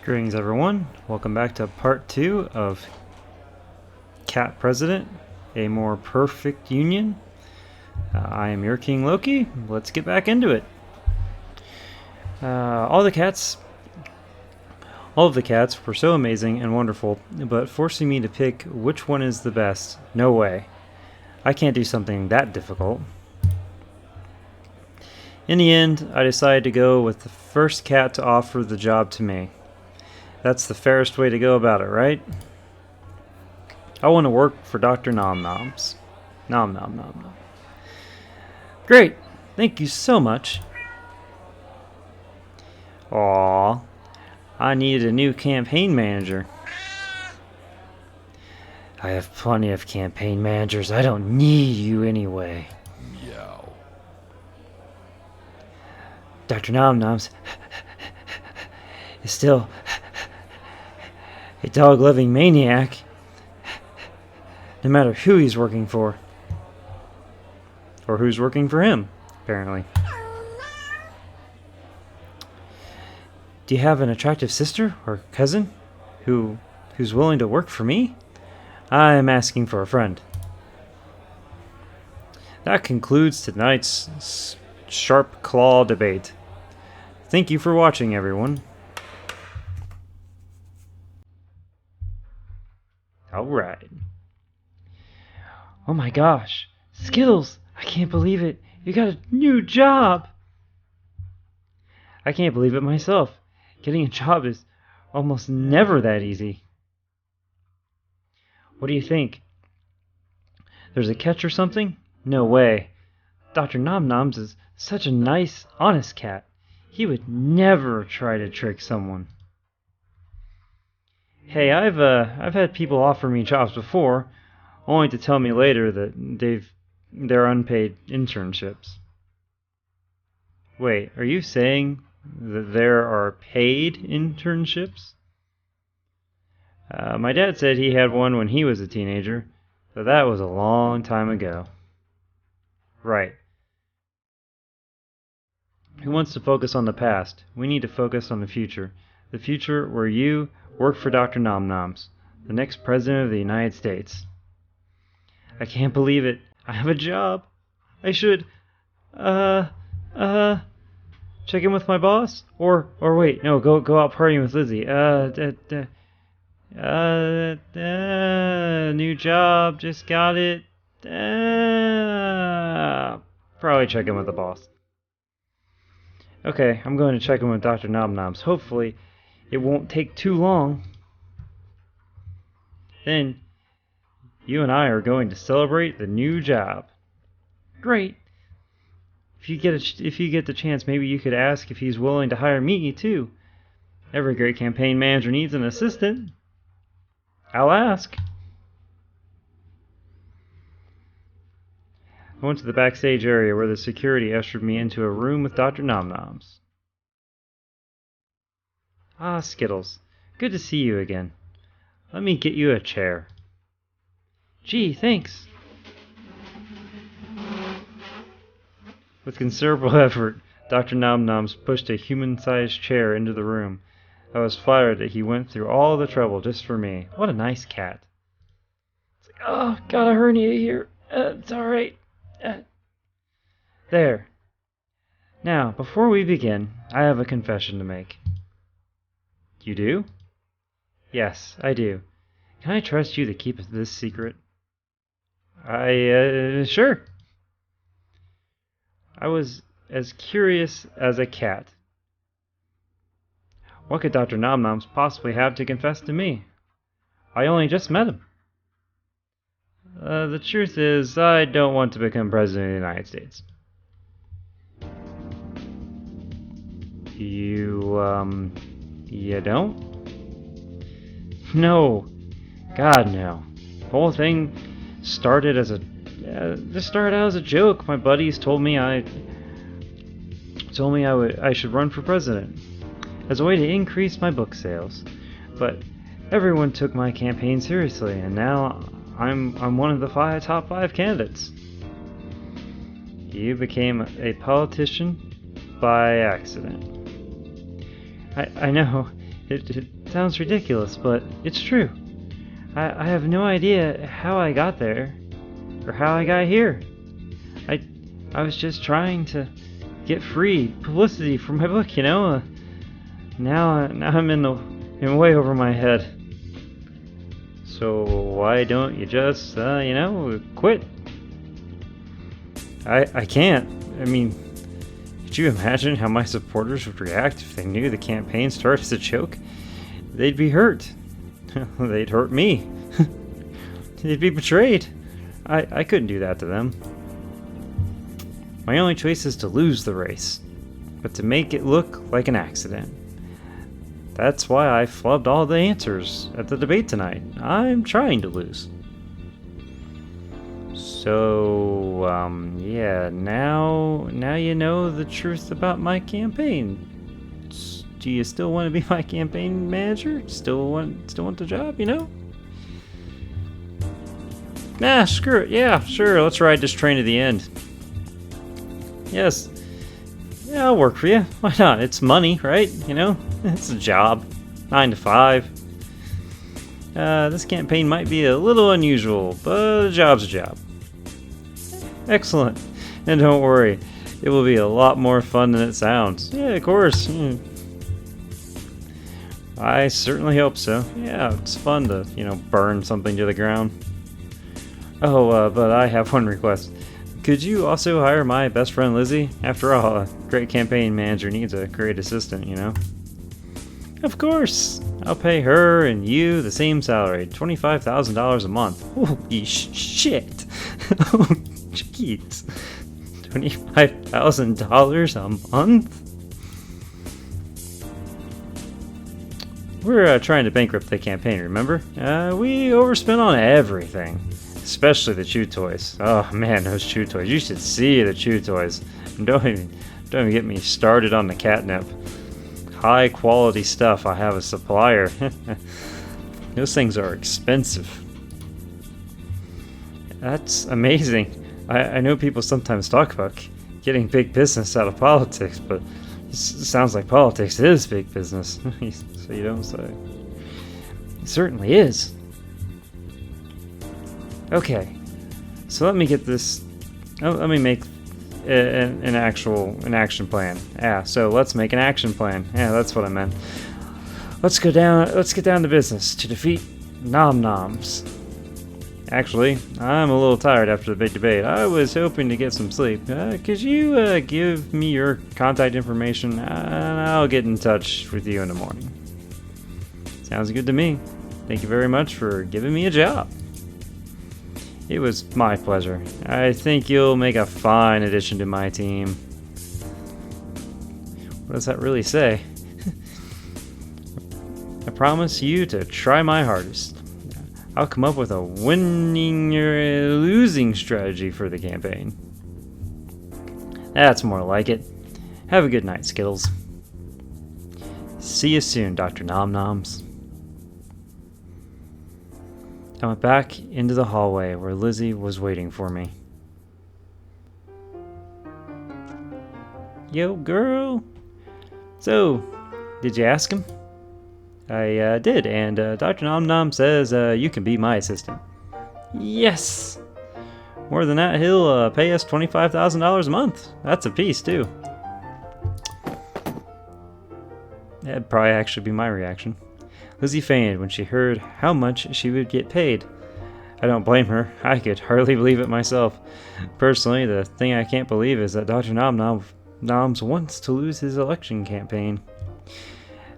Greetings everyone, welcome back to part 2 of Cat President, a more perfect union. I am your King Loki, let's get back into it. All of the cats were so amazing and wonderful, but forcing me to pick which one is the best, no way. I can't do something that difficult. In the end, I decided to go with the first cat to offer the job to me. That's the fairest way to go about it, right? I want to work for Dr. Nom Noms. Nom Nom Nom Nom. Great! Thank you so much. Aww. I needed a new campaign manager. I have plenty of campaign managers. I don't need you anyway. Meow. Dr. Nom Noms is still a dog-loving maniac, no matter who he's working for. Or who's working for him, apparently. Do you have an attractive sister or cousin who's willing to work for me? I am asking for a friend. That concludes tonight's Sharp Claw debate. Thank you for watching, everyone. Alright. Oh my gosh. Skittles! I can't believe it. You got a new job! I can't believe it myself. Getting a job is almost never that easy. What do you think? There's a catch or something? No way. Dr. Nom Noms is such a nice, honest cat. He would never try to trick someone. Hey, I've had people offer me jobs before, only to tell me later that they're unpaid internships. Wait, are you saying that there are paid internships? My dad said he had one when he was a teenager, but that was a long time ago. Right. Who wants to focus on the past? We need to focus on the future. The future where you work for Dr. Nom Noms, the next president of the United States. I can't believe it. I have a job. I should, check in with my boss? Or wait, no, go out partying with Lizzie. New job, just got it. Probably check in with the boss. Okay, I'm going to check in with Dr. Nom Noms. Hopefully, it won't take too long. Then, you and I are going to celebrate the new job. Great. If you get the chance, maybe you could ask if he's willing to hire me too. Every great campaign manager needs an assistant. I'll ask. I went to the backstage area where the security ushered me into a room with Dr. Nom Noms. Ah, Skittles. Good to see you again. Let me get you a chair. Gee, thanks. With considerable effort, Dr. Nom Noms pushed a human-sized chair into the room. I was flattered that he went through all the trouble just for me. What a nice cat. It's like, oh, got a hernia here. It's alright. There. Now, before we begin, I have a confession to make. You do? Yes, I do. Can I trust you to keep this secret? Sure. I was as curious as a cat. What could Dr. Nom Noms possibly have to confess to me? I only just met him. The truth is, I don't want to become president of the United States. You don't? No. God, no. The whole thing started as this started out as a joke. My buddies told me I should run for president as a way to increase my book sales. But everyone took my campaign seriously, and now I'm one of the top five candidates. You became a politician by accident. I know It sounds ridiculous, but it's true. I have no idea how I got there, or how I got here. I was just trying to get free publicity for my book, you know? Now I'm in way over my head. So why don't you just, quit? I can't. I mean, could you imagine how my supporters would react if they knew the campaign started as a joke? They'd be hurt. They'd hurt me. They'd be betrayed. I couldn't do that to them. My only choice is to lose the race, but to make it look like an accident. That's why I flubbed all the answers at the debate tonight. I'm trying to lose. So, yeah, now you know the truth about my campaign. Do you still want to be my campaign manager? Still want the job, you know? Nah, screw it. Yeah, sure, let's ride this train to the end. Yes. Yeah, I'll work for you. Why not? It's money, right? You know? It's a job. 9 to 5. This campaign might be a little unusual, but a job's a job. Excellent. And don't worry, it will be a lot more fun than it sounds. Yeah, of course. I certainly hope so. Yeah, it's fun to, burn something to the ground. Oh, but I have one request. Could you also hire my best friend Lizzie? After all, a great campaign manager needs a great assistant, you know? Of course! I'll pay her and you the same salary, $25,000 a month. Holy shit! Oh, jeez. $25,000 a month? We're trying to bankrupt the campaign, remember? We overspent on everything. Especially the chew toys. Oh man, those chew toys. You should see the chew toys. And don't even get me started on the catnip. High quality stuff. I have a supplier. Those things are expensive. That's amazing. I know people sometimes talk about getting big business out of politics, but it sounds like politics is big business. So you don't say. It certainly is. Okay, so let me get this. Let me make an action plan. Yeah, so let's make an action plan. Yeah, that's what I meant. Let's get down to business to defeat Nom Noms. Actually, I'm a little tired after the big debate. I was hoping to get some sleep. Could you give me your contact information, and I'll get in touch with you in the morning. Sounds good to me. Thank you very much for giving me a job. It was my pleasure. I think you'll make a fine addition to my team. What does that really say? I promise you to try my hardest. I'll come up with a winning or losing strategy for the campaign. That's more like it. Have a good night, Skittles. See you soon, Dr. Nom Noms. I went back into the hallway where Lizzie was waiting for me. Yo, girl. So, did you ask him? I did, and Dr. Nom Nom says you can be my assistant. Yes! More than that, he'll pay us $25,000 a month. That's a piece, too. That'd probably actually be my reaction. Lizzie fainted when she heard how much she would get paid. I don't blame her. I could hardly believe it myself. Personally, the thing I can't believe is that Dr. Nom Noms wants to lose his election campaign.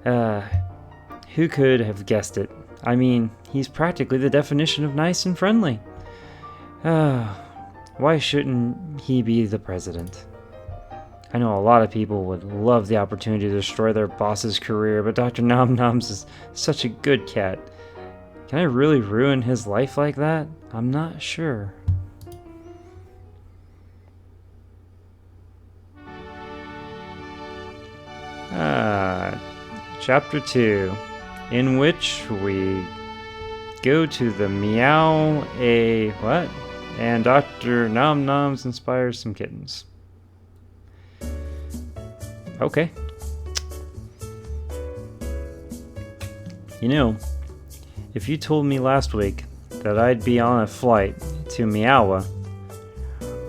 Who could have guessed it? I mean, he's practically the definition of nice and friendly. Why shouldn't he be the president? I know a lot of people would love the opportunity to destroy their boss's career, but Dr. Nom Noms is such a good cat. Can I really ruin his life like that? I'm not sure. Chapter 2, in which we go to the Meow what? And Dr. Nom Noms inspires some kittens. Okay. You know, if you told me last week that I'd be on a flight to Meow,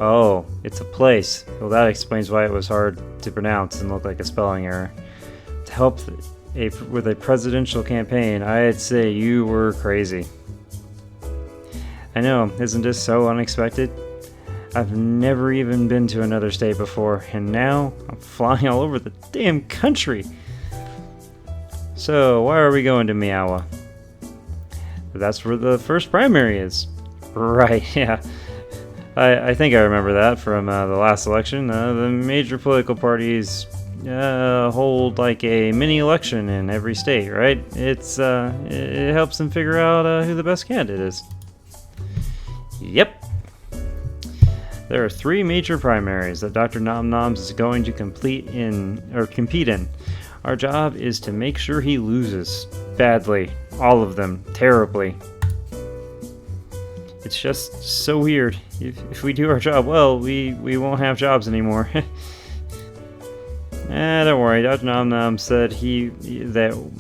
oh, it's a place. Well, that explains why it was hard to pronounce and looked like a spelling error. To help with a presidential campaign, I'd say you were crazy. I know, isn't this so unexpected? I've never even been to another state before, and now I'm flying all over the damn country. So, why are we going to Meow? That's where the first primary is. Right, yeah. I think I remember that from the last election. The major political parties hold like a mini election in every state, right? It helps them figure out who the best candidate is. Yep. There are 3 major primaries that Dr. Nom Noms is going to compete in. Our job is to make sure he loses. Badly. All of them. Terribly. It's just so weird. If we do our job well, we won't have jobs anymore. Don't worry. Dr. Nom Nom said that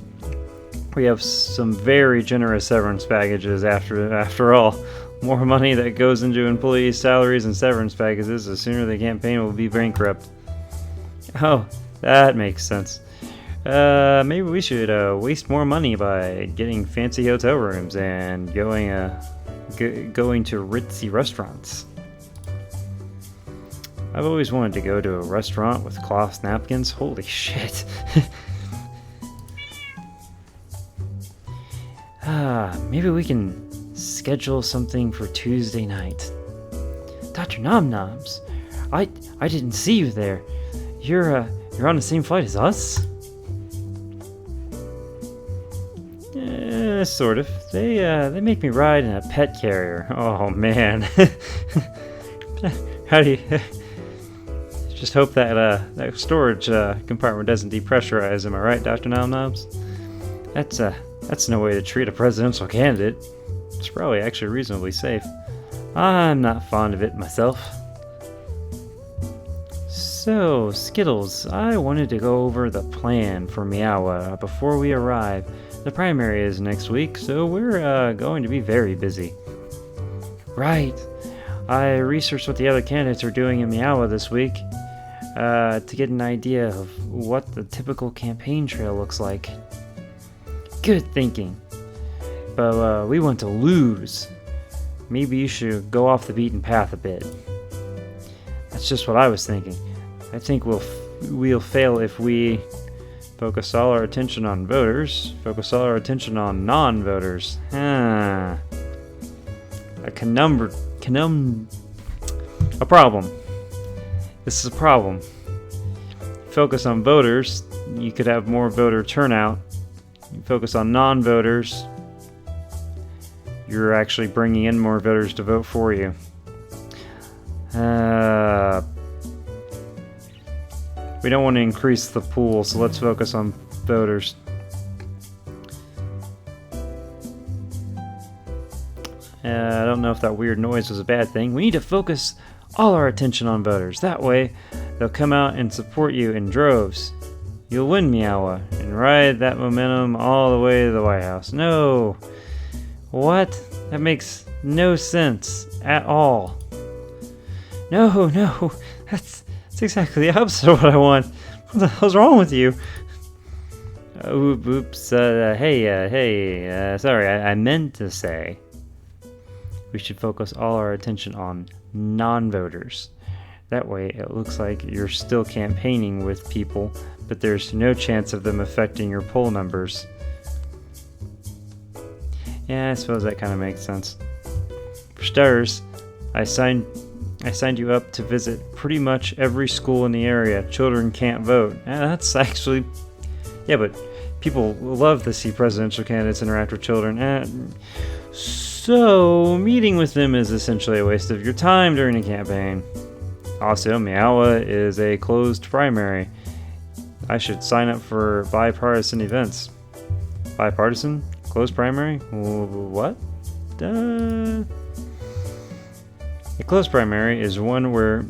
we have some very generous severance packages after all. More money that goes into employees' salaries and severance packages, the sooner the campaign will be bankrupt. Oh, that makes sense. Maybe we should waste more money by getting fancy hotel rooms and going to ritzy restaurants. I've always wanted to go to a restaurant with cloth napkins. Holy shit. Maybe we can schedule something for Tuesday night. Dr. Nom Noms, I didn't see you there. You're on the same flight as us? Sort of. They make me ride in a pet carrier. Oh man. How do you just hope that storage compartment doesn't depressurize? Am I right, Dr. Nom Noms? That's no way to treat a presidential candidate. It's probably actually reasonably safe. I'm not fond of it myself. So, Skittles, I wanted to go over the plan for Meow before we arrive. The primary is next week, so we're going to be very busy. Right. I researched what the other candidates are doing in Meow this week to get an idea of what the typical campaign trail looks like. Good thinking. But we want to lose. Maybe you should go off the beaten path a bit. That's just what I was thinking. I think we'll fail if we focus all our attention on voters, focus all our attention on non-voters. A problem. This is a problem. Focus on voters, you could have more voter turnout. You focus on non-voters, you're actually bringing in more voters to vote for you. We don't want to increase the pool, so let's focus on voters. I don't know if that weird noise was a bad thing. We need to focus all our attention on voters. That way, they'll come out and support you in droves. You'll win Meow and ride that momentum all the way to the White House. No. What? That makes no sense at all. No. That's exactly the opposite of what I want. What the hell's wrong with you? Oops. Sorry. I meant to say we should focus all our attention on non-voters. That way it looks like you're still campaigning with people, but there's no chance of them affecting your poll numbers. Yeah, I suppose that kind of makes sense. For starters, I signed you up to visit pretty much every school in the area. Children can't vote. That's actually... Yeah, but people love to see presidential candidates interact with children. So, meeting with them is essentially a waste of your time during the campaign. Also, Meow is a closed primary. I should sign up for bipartisan events. Bipartisan? Closed primary? What? A closed primary is one where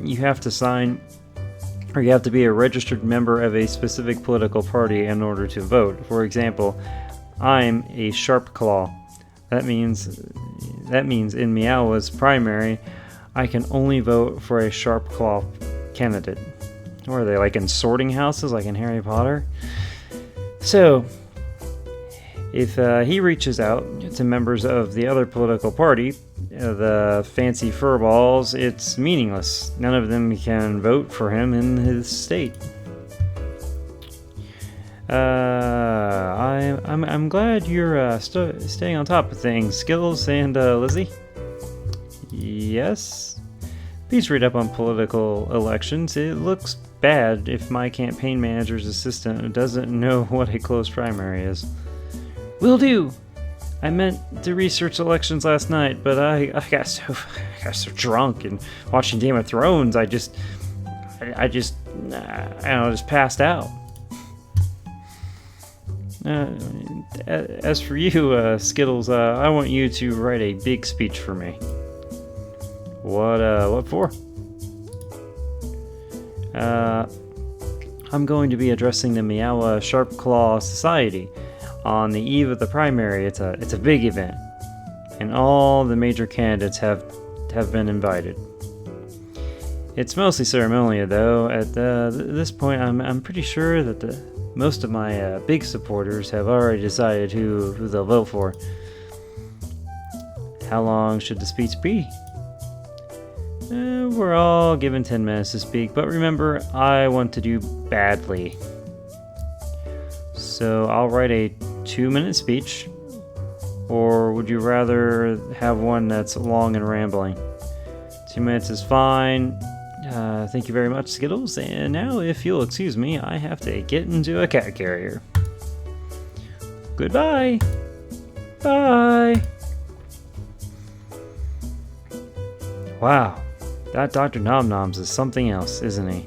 you have to sign, or you have to be a registered member of a specific political party in order to vote. For example, I'm a sharp claw. That means in Meow's primary, I can only vote for a sharp claw candidate. Or are they like in sorting houses, like in Harry Potter? So, if he reaches out to members of the other political party, the fancy furballs, it's meaningless. None of them can vote for him in his state. I'm glad you're staying on top of things, Skittles and Lizzie. Yes? Please read up on political elections. It looks bad if my campaign manager's assistant doesn't know what a closed primary is. Will do! I meant to research elections last night, but I got so drunk and watching Game of Thrones, I just passed out. As for you, Skittles, I want you to write a big speech for me. What for? I'm going to be addressing the Meow Sharp Claw Society on the eve of the primary. It's a big event, and all the major candidates have been invited. It's mostly ceremonial, though. At this point, I'm pretty sure that most of my big supporters have already decided who they'll vote for. How long should the speech be? We're all given 10 minutes to speak, but remember, I want to do badly. So I'll write a 2-minute speech, or would you rather have one that's long and rambling? 2 minutes is fine. Thank you very much, Skittles. And now, if you'll excuse me, I have to get into a cat carrier. Goodbye. Bye. Wow, that Dr. Nom Noms is something else, isn't he?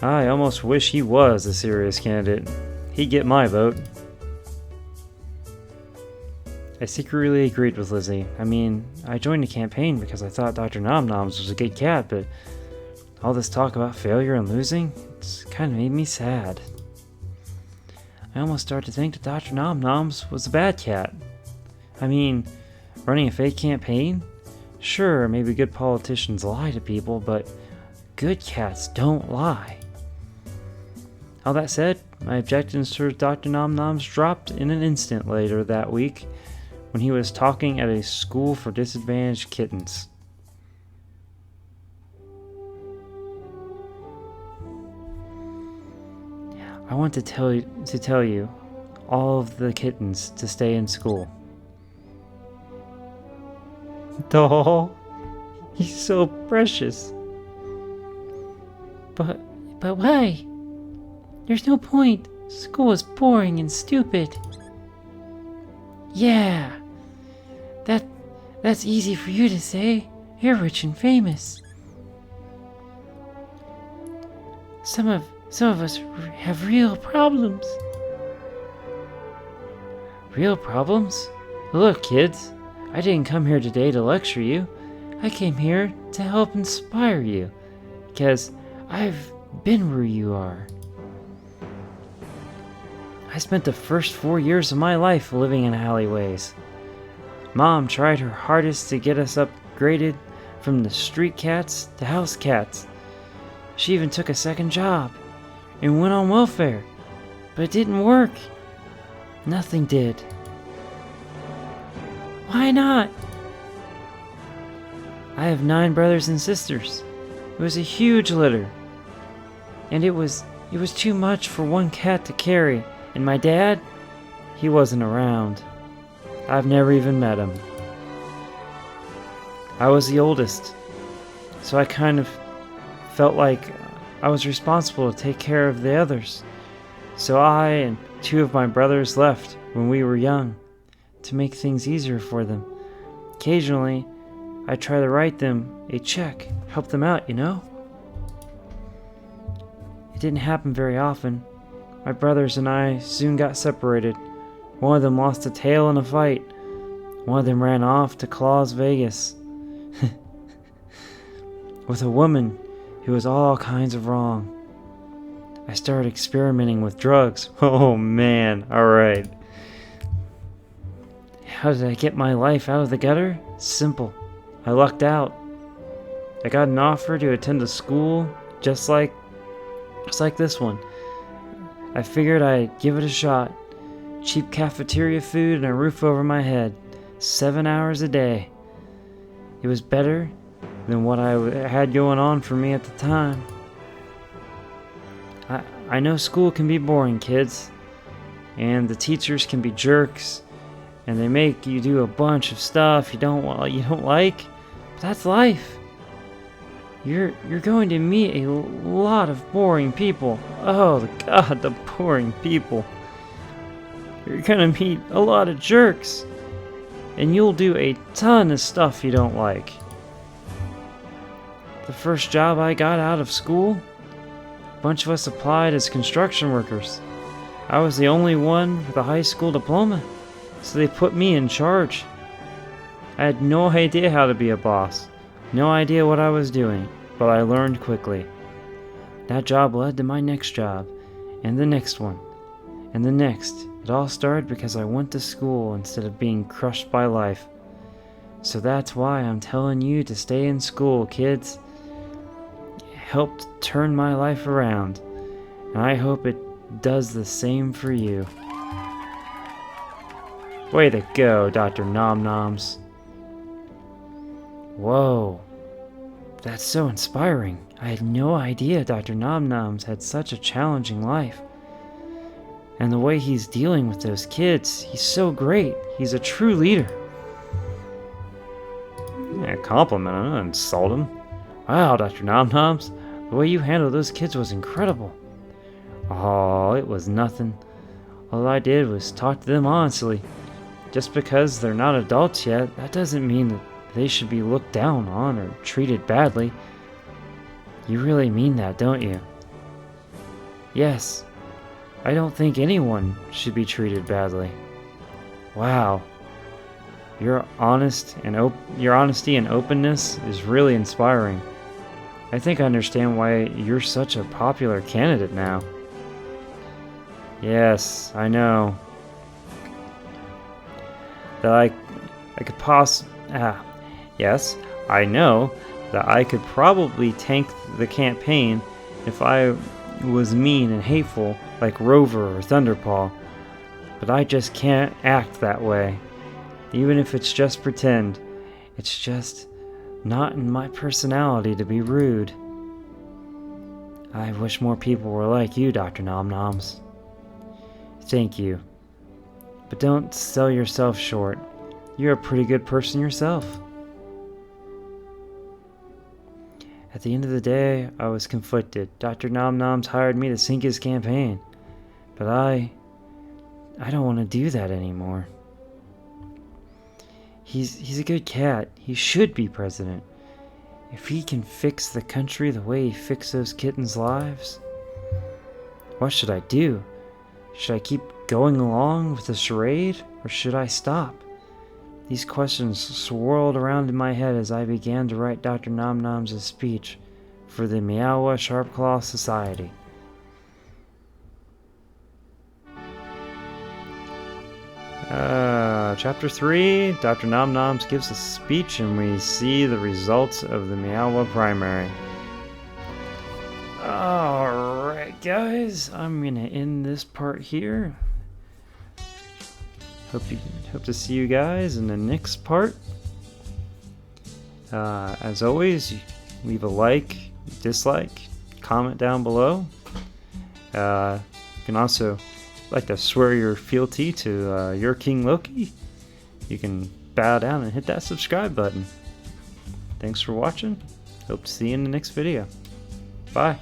I almost wish he was a serious candidate. He'd get my vote. I secretly agreed with Lizzie. I mean, I joined the campaign because I thought Dr. Nom Noms was a good cat, but all this talk about failure and losing, it's kind of made me sad. I almost started to think that Dr. Nom Noms was a bad cat. I mean, running a fake campaign? Sure, maybe good politicians lie to people, but good cats don't lie. All that said, my objections towards Dr. Nom Noms dropped in an instant later that week when he was talking at a school for disadvantaged kittens. I want to tell you all of the kittens to stay in school. Doll, he's so precious. But why? There's no point. School is boring and stupid. Yeah, that's easy for you to say. You're rich and famous. Some of us have real problems. Real problems? Look, kids, I didn't come here today to lecture you. I came here to help inspire you, because I've been where you are. I spent the first 4 years of my life living in alleyways. Mom tried her hardest to get us upgraded from the street cats to house cats. She even took a second job and went on welfare, but it didn't work. Nothing did. Why not? I have 9 brothers and sisters. It was a huge litter, and it was too much for one cat to carry. And my dad, he wasn't around. I've never even met him. I was the oldest, so I kind of felt like I was responsible to take care of the others. So I and 2 of my brothers left when we were young to make things easier for them. Occasionally, I try to write them a check, help them out, you know? It didn't happen very often. My brothers and I soon got separated. One of them lost a tail in a fight. One of them ran off to Claus Vegas with a woman who was all kinds of wrong. I started experimenting with drugs. Oh man, alright. How did I get my life out of the gutter? Simple. I lucked out. I got an offer to attend a school just like this one. I figured I'd give it a shot. Cheap cafeteria food and a roof over my head. 7 hours a day. It was better than what I had going on for me at the time. I know school can be boring, kids. And the teachers can be jerks. And they make you do a bunch of stuff you don't like. But that's life. You're going to meet a lot of boring people. Oh God, the boring people. You're gonna meet a lot of jerks. And you'll do a ton of stuff you don't like. The first job I got out of school, a bunch of us applied as construction workers. I was the only one with a high school diploma, so they put me in charge. I had no idea how to be a boss, no idea what I was doing, but I learned quickly. That job led to my next job, and the next one, and the next. It all started because I went to school instead of being crushed by life. So that's why I'm telling you to stay in school, kids. It helped turn my life around, and I hope it does the same for you. Way to go, Dr. Nom Noms. Whoa, that's so inspiring. I had no idea Dr. Nom Noms had such a challenging life. And the way he's dealing with those kids, he's so great. He's a true leader. Yeah, compliment him, don't insult him. Wow, Dr. Nom Noms, the way you handled those kids was incredible. Oh, it was nothing. All I did was talk to them honestly. Just because they're not adults yet, that doesn't mean that they should be looked down on or treated badly. You really mean that, don't you? Yes. I don't think anyone should be treated badly. Wow. Your honesty and openness is really inspiring. I think I understand why you're such a popular candidate now. Yes, I know. Yes, I know that I could probably tank the campaign if I was mean and hateful like Rover or Thunderpaw, but I just can't act that way. Even if it's just pretend, it's just not in my personality to be rude. I wish more people were like you, Dr. Nom Noms. Thank you. But don't sell yourself short. You're a pretty good person yourself. At the end of the day, I was conflicted. Dr. Nom Noms hired me to sink his campaign. But I don't want to do that anymore. He's a good cat. He should be president. If he can fix the country the way he fixed those kittens' lives. What should I do? Should I keep going along with the charade, or should I stop? These questions swirled around in my head as I began to write Dr. Nom Noms' speech for the Meow Sharpclaw Society. Chapter 3, Dr. Nom Noms gives a speech and we see the results of the Meow primary. Alright guys, I'm gonna end this part here. Hope to see you guys in the next part. As always, leave a like, dislike, comment down below. You can also like to swear your fealty to your King Loki. You can bow down and hit that subscribe button. Thanks for watching. Hope to see you in the next video. Bye.